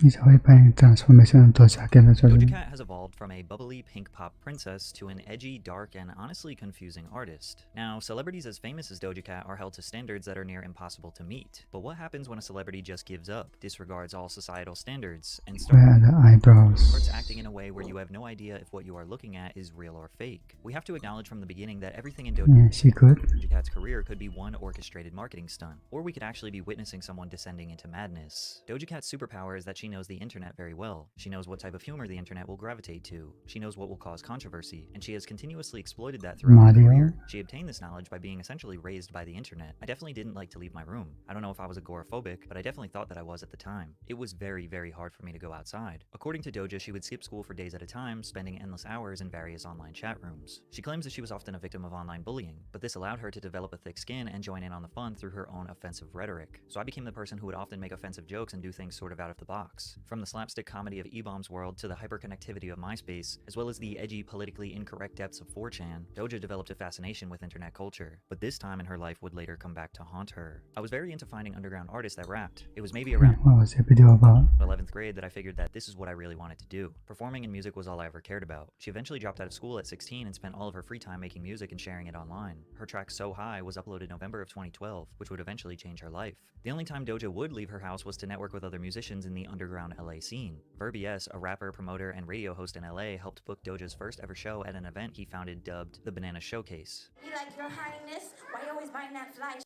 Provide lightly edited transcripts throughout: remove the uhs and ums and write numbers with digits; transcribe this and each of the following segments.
It's horrifying transformation of Doja cat actually. Doja Cat has evolved from a bubbly pink pop princess to an edgy, dark, and honestly confusing artist. Now, celebrities as famous as Doja Cat are held to standards that are near impossible to meet. But what happens when a celebrity just gives up, disregards all societal standards, and Where are the eyebrows? starts acting in a way where you have no idea if what you are looking at is real or fake? We have to acknowledge from the beginning that everything in Yeah, she good. Doja Cat's career could be one orchestrated marketing stunt, or we could actually be witnessing someone descending into madness. Doja Cat's superpower is that she knows the internet very well. She knows what type of humor the internet will gravitate to. She knows what will cause controversy, and she has continuously exploited that throughout her career. She obtained this knowledge by being essentially raised by the internet. I definitely didn't like to leave my room. I don't know if I was agoraphobic, but I definitely thought that I was at the time. It was very, very hard for me to go outside. According to Doja, she would skip school for days at a time, spending endless hours in various online chat rooms. She claims that she was often a victim of online bullying, but this allowed her to develop a thick skin and join in on the fun through her own offensive rhetoric. So I became the person who would often make offensive jokes and do things sort of out of the box. From the slapstick comedy of E-Bomb's world to the hyperconnectivity of MySpace, as well as the edgy, politically incorrect depths of 4chan, Doja developed a fascination with internet culture. But this time in her life would later come back to haunt her. I was very into finding underground artists that rapped. It was maybe around What was the video about? 11th grade that I figured that this is what I really wanted to do. Performing and music was all I ever cared about. She eventually dropped out of school at 16 and spent all of her free time making music and sharing it online. Her track So High was uploaded November of 2012, which would eventually change her life. The only time Doja would leave her house was to network with other musicians in the underground LA scene. Verbies, a rapper, promoter, and radio host in LA, helped book Doja's first ever show at an event he founded dubbed the Banana Showcase. Be like, Your Highness, why you always buying that fly?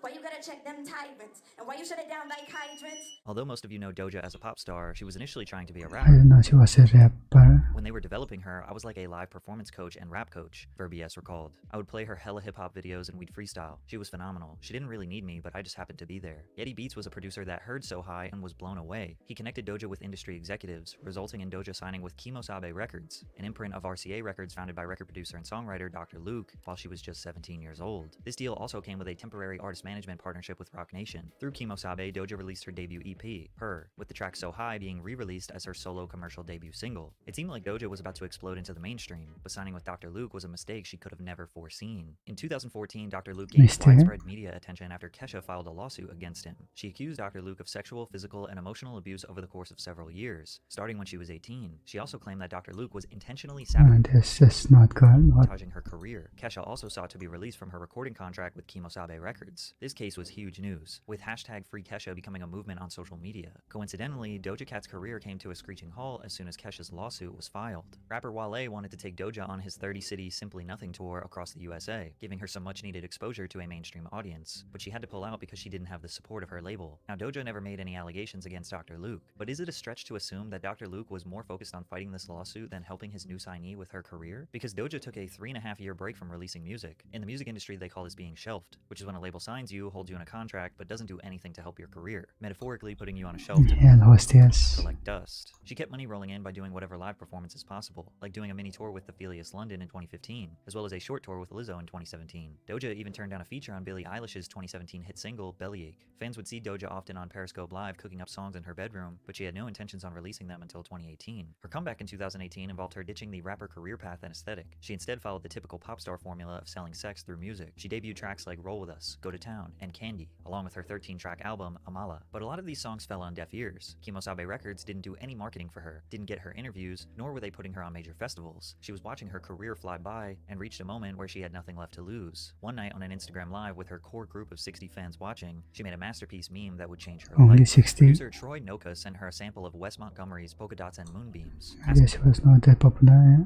Why you gotta check them tyrants? And why you shut it down like hydrants? Although most of you know Doja as a pop star, she was initially trying to be a I rapper. didn't know she was a rapper. When they were developing her, I was like a live performance coach and rap coach, Verbies recalled. I would play her hella hip-hop videos and we'd freestyle. She was phenomenal. She didn't really need me, but I just happened to be there. Yeti Beats was a producer that heard So High and was blown away. He connected Doja with industry executives, resulting in Doja signing with Kimosabe Records, an imprint of RCA Records founded by record producer and songwriter Dr. Luke, while she was just 17 years old. This deal also came with a temporary artist management partnership with Rock Nation. Through Kimosabe, Doja released her debut EP, Her, with the track So High being re-released as her solo commercial debut single. It seemed like Doja was about to explode into the mainstream, but signing with Dr. Luke was a mistake she could have never foreseen. In 2014, Dr. Luke gained widespread media attention after Kesha filed a lawsuit against him. She accused Dr. Luke of sexual, physical, and emotional abuse over the course of several years, starting when she was 18. She also claimed that Dr. Luke was intentionally This is not good. sabotaging her career. Kesha also sought to be released from her recording contract with Kimosabe Records. This case was huge news, with hashtag Free Kesha becoming a movement on social media. Coincidentally, Doja Cat's career came to a screeching halt as soon as Kesha's lawsuit was filed. Rapper Wale wanted to take Doja on his 30-city Simply Nothing tour across the USA, giving her some much-needed exposure to a mainstream audience, but she had to pull out because she didn't have the support of her label. Now, Doja never made any allegations against Dr. Luke, but is it a stretch to assume that Dr. Luke was more focused on fighting this lawsuit than helping his new signee with her career? Because Doja took a 3.5-year break from releasing music. In the music industry, they call this being shelved, which is when a label signs you, holds you in a contract, but doesn't do anything to help your career, metaphorically putting you on a shelf to collect dust. She kept money rolling in by doing whatever live performances possible, like doing a mini tour with the Philius London in 2015, as well as a short tour with Lizzo in 2017. Doja even turned down a feature on Billie Eilish's 2017 hit single, Bellyache. Fans would see Doja often on Periscope Live cooking up songs in her bedroom, but she had no intentions on releasing them until 2018. Her comeback in 2018 involved her ditching the rapper career path and aesthetic. She instead followed the typical pop star formula of selling sex through music. She debuted tracks like Roll With Us, Go to Town, and Candy, along with her 13-track album, Amala. But a lot of these songs fell on deaf ears. Kimosabe Records didn't do any marketing for her, didn't get her interviews, nor were they putting her on major festivals. She was watching her career fly by and reached a moment where she had nothing left to lose. One night on an Instagram Live with her core group of 60 fans watching, she made a masterpiece meme that would change her Only life. 60? Producer Troy Noka sent her a sample of Wes Montgomery's Polka Dots and Moonbeams, asking This was not that popular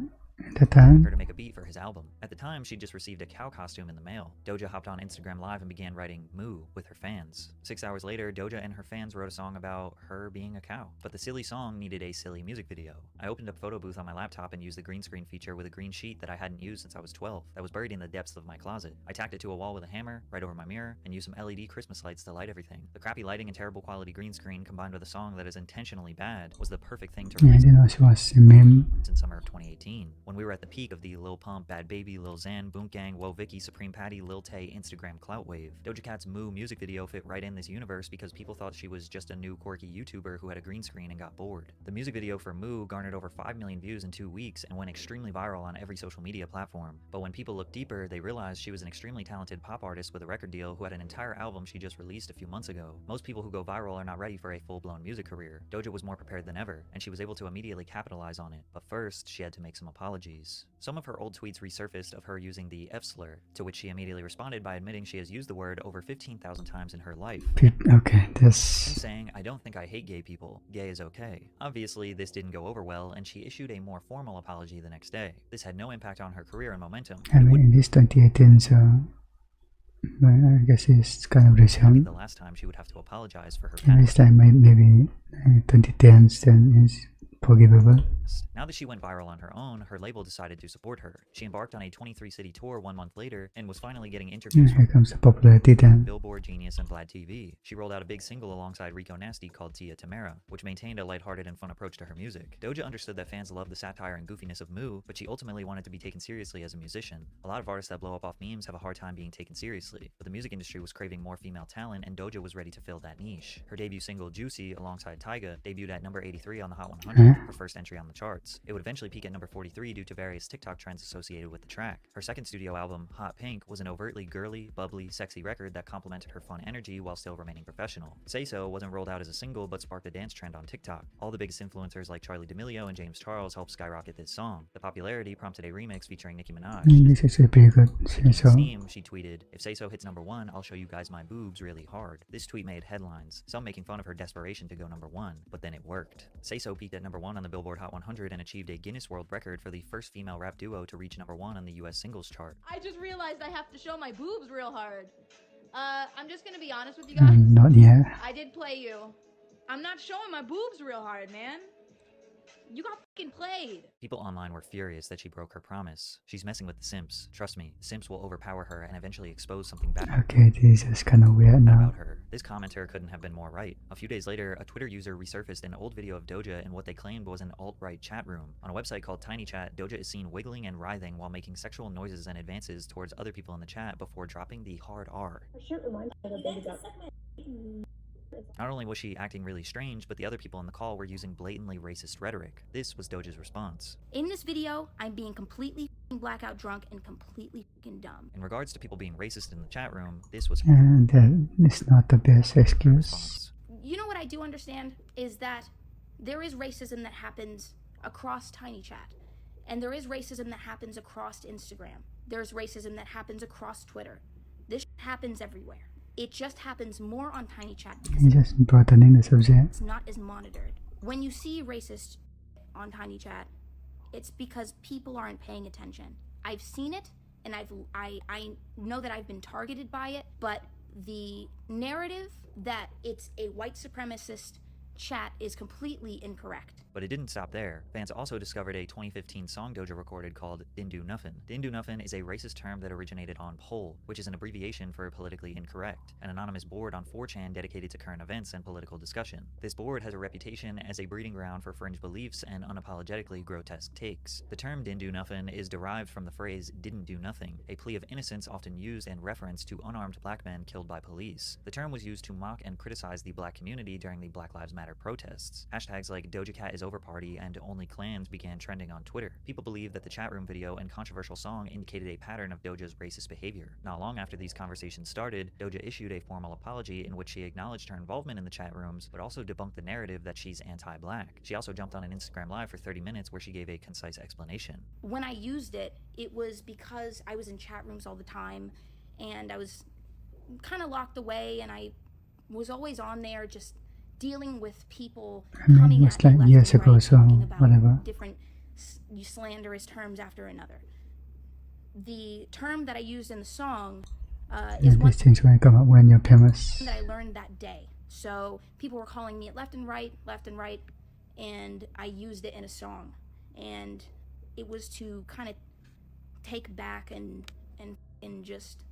at the time. her to make a beat for his album. At the time, she just received a cow costume in the mail. Doja hopped on Instagram Live and began writing Moo with her fans. 6 hours later, Doja and her fans wrote a song about her being a cow. But the silly song needed a silly music video. I opened up Photo Booth on my laptop and used the green screen feature with a green sheet that I hadn't used since I was 12, that was buried in the depths of my closet. I tacked it to a wall with a hammer, right over my mirror, and used some LED Christmas lights to light everything. The crappy lighting and terrible quality green screen combined with a song that is intentionally bad was the perfect thing to I release didn't know she was a meme. in summer of 2018. when we were at the peak of the Lil Pump, Bad Baby, Lil Xan, Boonk Gang, Woah Vicky, Supreme Patty, Lil Tay Instagram clout wave. Doja Cat's Moo music video fit right in this universe because people thought she was just a new quirky YouTuber who had a green screen and got bored. The music video for Moo garnered over 5 million views in 2 weeks and went extremely viral on every social media platform. But when people looked deeper, they realized she was an extremely talented pop artist with a record deal who had an entire album she just released a few months ago. Most people who go viral are not ready for a full-blown music career. Doja was more prepared than ever, and she was able to immediately capitalize on it. But first, she had to make some apologies. Some of her old tweets resurfaced of her using the F slur, to which she immediately responded by admitting she has used the word over 15,000 times in her life. Okay, And this... saying, "I don't think I hate gay people. Gay is okay." Obviously, this didn't go over well, and she issued a more formal apology the next day. This had no impact on her career and momentum. I mean, in this 2018, so... I guess it's kind of Maybe recent. the last time she would have to apologize for her And this past. time, maybe 2010s, then is forgivable. Now that she went viral on her own, her label decided to support her. She embarked on a 23-city tour 1 month later and was finally getting interviews Here comes the popularity then. Billboard, Genius, and Vlad TV. She rolled out a big single alongside Rico Nasty called Tia Tamara, which maintained a lighthearted and fun approach to her music. Doja understood that fans loved the satire and goofiness of Moo, but she ultimately wanted to be taken seriously as a musician. A lot of artists that blow up off memes have a hard time being taken seriously, but the music industry was craving more female talent, and Doja was ready to fill that niche. Her debut single, Juicy, alongside Tyga, debuted at number 83 on the Hot 100, her first entry on the charts. It would eventually peak at number 43 due to various TikTok trends associated with the track. Her second studio album, Hot Pink, was an overtly girly, bubbly, sexy record that complemented her fun energy while still remaining professional. Say So wasn't rolled out as a single but sparked a dance trend on TikTok. All the biggest influencers like Charli D'Amelio and James Charles helped skyrocket this song. The popularity prompted a remix featuring Nicki Minaj. This is actually pretty good. In So, Steam, she tweeted, "If Say So hits number 1, I'll show you guys my boobs really hard." This tweet made headlines, some making fun of her desperation to go number 1, but then it worked. Say So peaked at number 1 on the Billboard Hot 100 and achieved a Guinness World Record for the first female rap duo to reach number 1 on the US singles chart. I just realized I have to show my boobs real hard. I'm just gonna be honest with you guys. not yet. I did play you. I'm not showing my boobs real hard, man. You got fucking played. People online were furious that she broke her promise. She's messing with the simps. Trust me, the simps will overpower her and eventually expose something bad Okay, this is kind of weird now. about her. This commenter couldn't have been more right. A few days later, a Twitter user resurfaced an old video of Doja in what they claimed was an alt-right chat room. On a website called TinyChat, Doja is seen wiggling and writhing while making sexual noises and advances towards other people in the chat before dropping the hard R. Her shirt reminds me of a baby duck. Not only was she acting really strange, but the other people in the call were using blatantly racist rhetoric. This was Doja's response. In this video, I'm being completely f***ing blackout drunk and completely f***ing dumb. In regards to people being racist in the chat room, this was And that is not the best her excuse. response. You know what I do understand is that there is racism that happens across TinyChat. And there is racism that happens across Instagram. There's racism that happens across Twitter. This happens everywhere. It just happens more on TinyChat because You just broadening the subject. it's not as monitored. When you see racist on TinyChat, it's because people aren't paying attention. I've seen it, and I know that I've been targeted by it, but the narrative that it's a white supremacist chat is completely incorrect. But it didn't stop there. Fans also discovered a 2015 song Doja recorded called Din Do Nuffin. Din Do Nuffin is a racist term that originated on POL, which is an abbreviation for politically incorrect, an anonymous board on 4chan dedicated to current events and political discussion. This board has a reputation as a breeding ground for fringe beliefs and unapologetically grotesque takes. The term Din Do Nuffin is derived from the phrase didn't do nothing, a plea of innocence often used in reference to unarmed black men killed by police. The term was used to mock and criticize the black community during the Black Lives Matter protests. Hashtags like DojaCat is over party and only clans began trending on Twitter. People believe that the chat room video and controversial song indicated a pattern of Doja's racist behavior. Not long after these conversations started, Doja issued a formal apology in which she acknowledged her involvement in the chat rooms, but also debunked the narrative that she's anti-black. She also jumped on an Instagram Live for 30 minutes where she gave a concise explanation. When I used it, it was because I was in chat rooms all the time, and I was kind of locked away, and I was always on there just dealing with people coming it's at me like left years and ago, right, so talking about whatever. different slanderous terms after another. The term that I used in the song is And one these things when come up when you're famous. that I learned that day. So people were calling me it left and right, and I used it in a song. And it was to kind of take back and just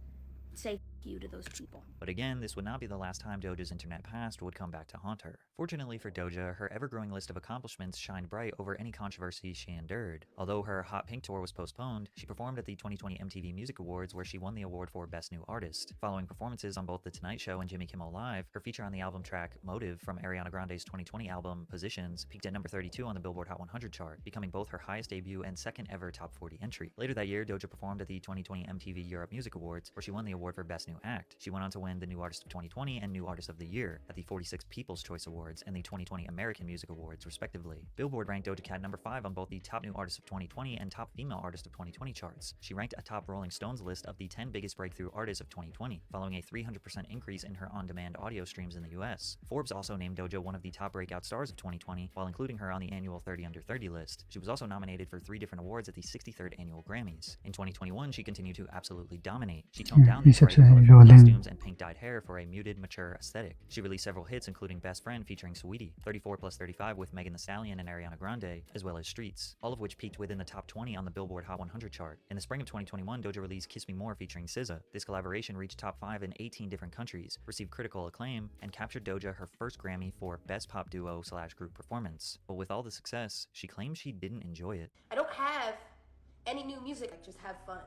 say f*** you to those people. But again, this would not be the last time Doja's internet past would come back to haunt her. Fortunately for Doja, her ever-growing list of accomplishments shined bright over any controversy she endured. Although her Hot Pink tour was postponed, she performed at the 2020 MTV Music Awards where she won the award for Best New Artist. Following performances on both The Tonight Show and Jimmy Kimmel Live, her feature on the album track Motive from Ariana Grande's 2020 album Positions peaked at number 32 on the Billboard Hot 100 chart, becoming both her highest debut and second ever top 40 entry. Later that year, Doja performed at the 2020 MTV Europe Music Awards where she won the award for Best New Act. She went on to win the New Artist of 2020 and New Artist of the Year at the 46th People's Choice Awards and the 2020 American Music Awards, respectively. Billboard ranked Doja Cat number 5 on both the Top New Artist of 2020 and Top Female Artist of 2020 charts. She ranked atop Rolling Stone's list of the 10 biggest breakthrough artists of 2020, following a 300% increase in her on-demand audio streams in the US. Forbes also named Doja one of the top breakout stars of 2020, while including her on the annual 30 Under 30 list. She was also nominated for 3 different awards at the 63rd Annual Grammys. In 2021, she continued to absolutely dominate. She toned down the bright, colorful costumes and pink-dyed hair for a muted, mature aesthetic. She released several hits, including Best Friend featuring Saweetie, 34+35 with Megan Thee Stallion and Ariana Grande, as well as Streets, all of which peaked within the top 20 on the Billboard Hot 100 chart. In the spring of 2021, Doja released Kiss Me More featuring SZA. This collaboration reached top 5 in 18 different countries, received critical acclaim, and captured Doja her first Grammy for Best Pop Duo/Group Performance. But with all the success, she claims she didn't enjoy it. I don't have any new music, like just have fun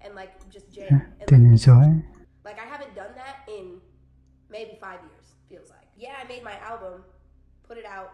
and like just jam. Yeah, And, didn't enjoy. like I haven't done that in maybe 5 years, feels like. Yeah, I made my album, put it out,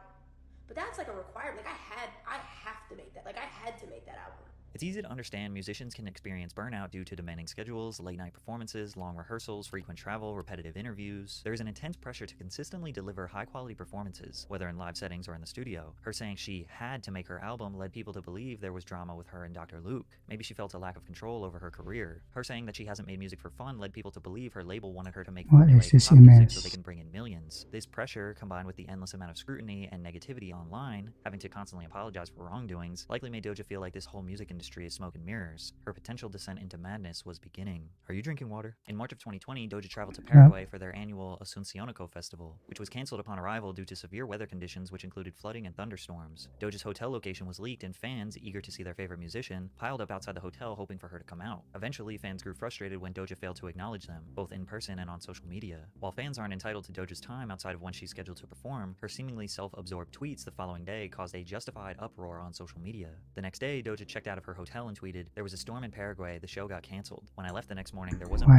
but that's like a requirement. Like I have to make that. Like I had to make that album. It's easy to understand musicians can experience burnout due to demanding schedules, late-night performances, long rehearsals, frequent travel, repetitive interviews. There is an intense pressure to consistently deliver high-quality performances, whether in live settings or in the studio. Her saying she had to make her album led people to believe there was drama with her and Dr. Luke. Maybe she felt a lack of control over her career. Her saying that she hasn't made music for fun led people to believe her label wanted her to make formulaic pop music so they can bring in millions. This pressure, combined with the endless amount of scrutiny and negativity online, having to constantly apologize for wrongdoings, likely made Doja feel like this whole music industry is smoke and mirrors. Her potential descent into madness was beginning. Are you drinking water? In March of 2020, Doja traveled to Paraguay for their annual Asuncionico Festival, which was canceled upon arrival due to severe weather conditions which included flooding and thunderstorms. Doja's hotel location was leaked and fans, eager to see their favorite musician, piled up outside the hotel hoping for her to come out. Eventually, fans grew frustrated when Doja failed to acknowledge them, both in person and on social media. While fans aren't entitled to Doja's time outside of when she's scheduled to perform, her seemingly self-absorbed tweets the following day caused a justified uproar on social media. The next day, Doja checked out of her hotel and tweeted, "There was a storm in Paraguay, the show got canceled. When I left the next morning, there wasn't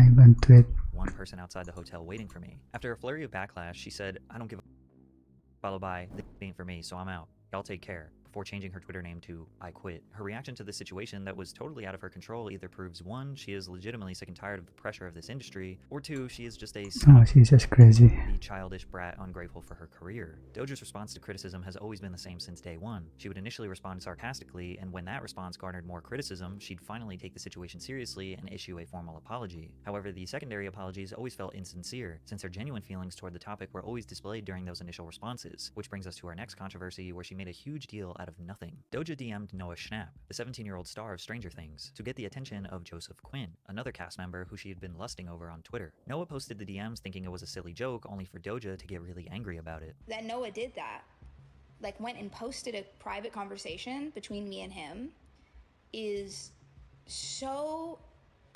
one person outside the hotel waiting for me." After a flurry of backlash, she said, "I don't give a," followed by, "This ain't for me, so I'm out. Y'all take care," before changing her Twitter name to I Quit. Her reaction to this situation that was totally out of her control either proves 1, she is legitimately sick and tired of the pressure of this industry, or 2, she is just a she's just crazy. childish brat ungrateful for her career. Doja's response to criticism has always been the same since day one. She would initially respond sarcastically, and when that response garnered more criticism, she'd finally take the situation seriously and issue a formal apology. However, the secondary apologies always felt insincere, since her genuine feelings toward the topic were always displayed during those initial responses, which brings us to our next controversy where she made a huge deal out of nothing. Doja DM'd Noah Schnapp, the 17-year-old star of Stranger Things, to get the attention of Joseph Quinn, another cast member who she had been lusting over on Twitter. Noah posted the DMs thinking it was a silly joke, only for Doja to get really angry about it. That Noah did that, like went and posted a private conversation between me and him, is so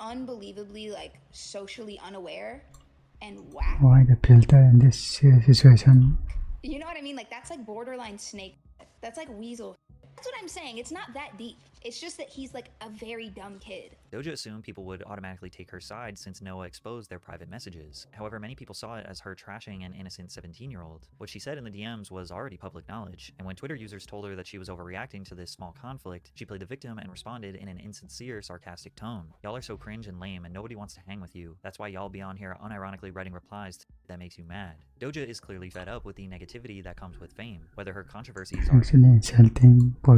unbelievably like socially unaware and whack. Why the filter in this situation? You know what I mean? Like that's like borderline snake. That's like weasel. That's what I'm saying. It's not that deep. It's just that he's like a very dumb kid. Doja assumed people would automatically take her side since Noah exposed their private messages. However, many people saw it as her trashing an innocent 17-year-old. What she said in the DMs was already public knowledge, and when Twitter users told her that she was overreacting to this small conflict, she played the victim and responded in an insincere, sarcastic tone. "Y'all are so cringe and lame and nobody wants to hang with you. That's why y'all be on here unironically writing replies that makes you mad." Doja is clearly fed up with the negativity that comes with fame. Whether her controversies are Actually insulting people.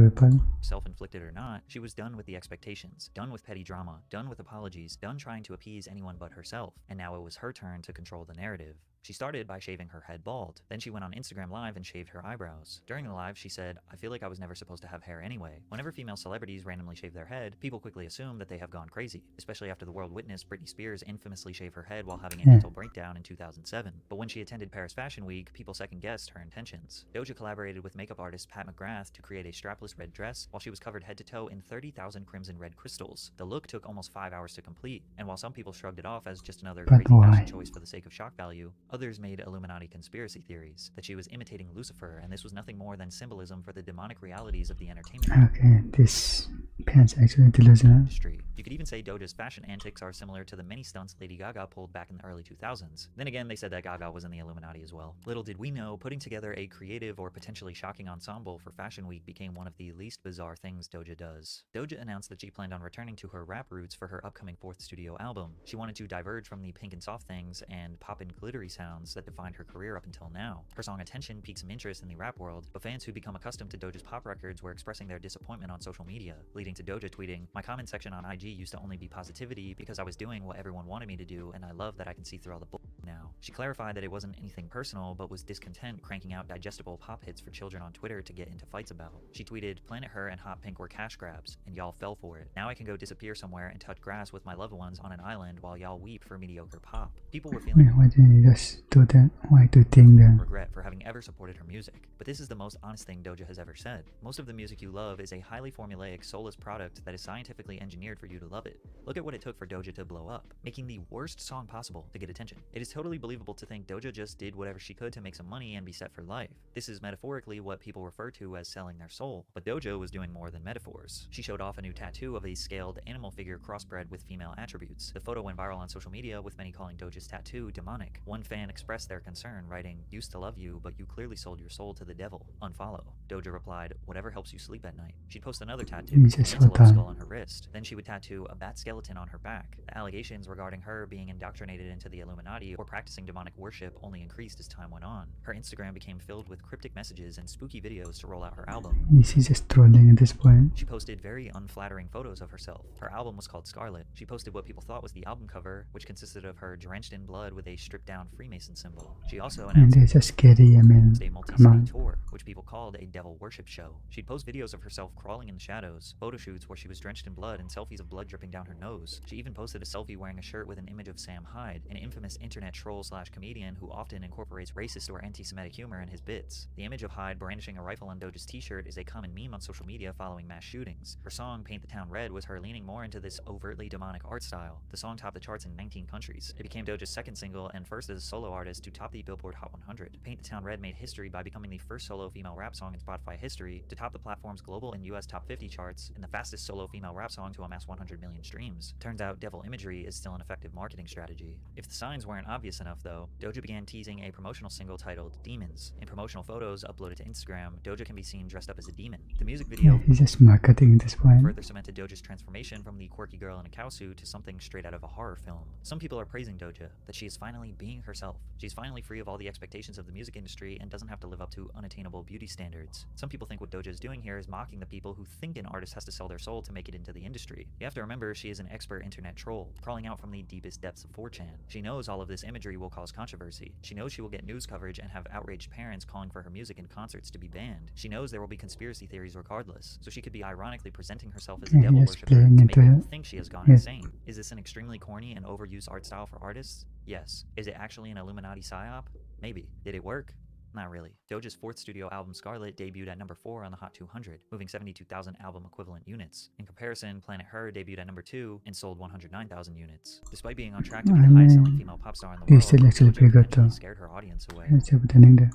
self-inflicted or not, she was done with the expectations, done with petty drama, done with apologies, done trying to appease anyone but herself, and now it was her turn to control the narrative. She started by shaving her head bald. Then she went on Instagram Live and shaved her eyebrows. During the live, she said, "I feel like I was never supposed to have hair anyway." Whenever female celebrities randomly shave their head, people quickly assume that they have gone crazy, especially after the world witnessed Britney Spears infamously shave her head while having a mental breakdown in 2007. But when she attended Paris Fashion Week, people second-guessed her intentions. Doja collaborated with makeup artist Pat McGrath to create a strapless red dress while she was covered head to toe in 30,000 crimson red crystals. The look took almost 5 hours to complete, and while some people shrugged it off as just another crazy fashion choice for the sake of shock value, others Others made Illuminati conspiracy theories, that she was imitating Lucifer, and this was nothing more than symbolism for the demonic realities of the entertainment Okay, this pants actually delusional. industry. You could even say Doja's fashion antics are similar to the many stunts Lady Gaga pulled back in the early 2000s. Then again, they said that Gaga was in the Illuminati as well. Little did we know, putting together a creative or potentially shocking ensemble for Fashion Week became one of the least bizarre things Doja does. Doja announced that she planned on returning to her rap roots for her upcoming 4th studio album. She wanted to diverge from the pink and soft things and pop and glittery sounds that defined her career up until now. Her song Attention piqued some interest in the rap world, but fans who'd become accustomed to Doja's pop records were expressing their disappointment on social media, leading to Doja tweeting, "My comment section on IG used to only be positivity because I was doing what everyone wanted me to do, and I love that I can see through all the bull now." She clarified that it wasn't anything personal, but was discontent cranking out digestible pop hits for children on Twitter to get into fights about. She tweeted, "Planet Her and Hot Pink were cash grabs, and y'all fell for it. Now I can go disappear somewhere and touch grass with my loved ones on an island while y'all weep for mediocre pop." People were feeling Why didn't you just do that? Why do you think that? regret for having ever supported her music. But this is the most honest thing Doja has ever said. Most of the music you love is a highly formulaic, soulless product that is scientifically engineered for you to love it. Look at what it took for Doja to blow up, making the worst song possible to get attention. It is totally believable to think Doja just did whatever she could to make some money and be set for life. This is metaphorically what people refer to as selling their soul. But Doja was doing more than metaphors. She showed off a new tattoo of a scaled animal figure crossbred with female attributes. The photo went viral on social media, with many calling Doja's tattoo demonic. One fan expressed their concern, writing, "Used to love you, but you clearly sold your soul to the devil. Unfollow." Doja replied, "Whatever helps you sleep at night." She'd post another tattoo, an Jesus, antelope what the- skull on her wrist. Then she would tattoo a bat skeleton on her back. The allegations regarding her being indoctrinated into the Illuminati or practicing demonic worship only increased as time went on. Her Instagram became filled with cryptic messages and spooky videos to roll out her album. Is he just trolling at this point? She posted very unflattering photos of herself. Her album was called Scarlet. She posted what people thought was the album cover, which consisted of her drenched in blood with a stripped down Freemason symbol. She also And announced they're just scary, I mean, a come multi-city on. tour, which people called a devil worship show. She'd post videos of herself crawling in the shadows, photo shoots where she was drenched in blood, and selfies of blood dripping down her nose. She even posted a selfie wearing a shirt with an image of Sam Hyde, an infamous internet troll / comedian who often incorporates racist or anti-Semitic humor in his bits. The image of Hyde brandishing a rifle on Doja's t-shirt is a common meme on social media following mass shootings. Her song, Paint the Town Red, was her leaning more into this overtly demonic art style. The song topped the charts in 19 countries. It became Doja's second single and first as a solo artist to top the Billboard Hot 100. Paint the Town Red made history by becoming the first solo female rap song in Spotify history to top the platform's global and US top 50 charts, and the fastest solo female rap song to amass 100 million streams. Turns out devil imagery is still an effective marketing strategy. If the signs weren't obvious enough though, Doja began teasing a promotional single titled Demons. In promotional photos uploaded to Instagram, Doja can be seen dressed up as a demon. The music video He's just marketing at this point. further cemented Doja's transformation from the quirky girl in a cowsuit to something straight out of a horror film. Some people are praising Doja, that she is finally being herself. She's finally free of all the expectations of the music industry and doesn't have to live up to unattainable beauty standards. Some people think what Doja is doing here is mocking the people who think an artist has to sell their soul to make it into the industry. You have to remember she is an expert internet troll, crawling out from the deepest depths of 4chan. She knows all of this imagery will cause controversy. She knows she will get news coverage and have outraged parents calling for her music and concerts to be banned. She knows there will be conspiracy theories regardless, so she could be ironically presenting herself as a Yeah, devil yes, worshiper playing to make into people it. think she has gone Yeah. insane. Is this an extremely corny and overused art style for artists? Yes. Is it actually an Illuminati psyop? Maybe. Did it work? Not really. Doja's 4th studio album Scarlet debuted at number 4 on the Hot 200, moving 72,000 album equivalent units. In comparison, Planet Her debuted at number 2 and sold 109,000 units. Despite being on track to be the highest selling female pop star in the This world, is actually Doja pretty good potentially though. scared her audience away. Let's see what the name there.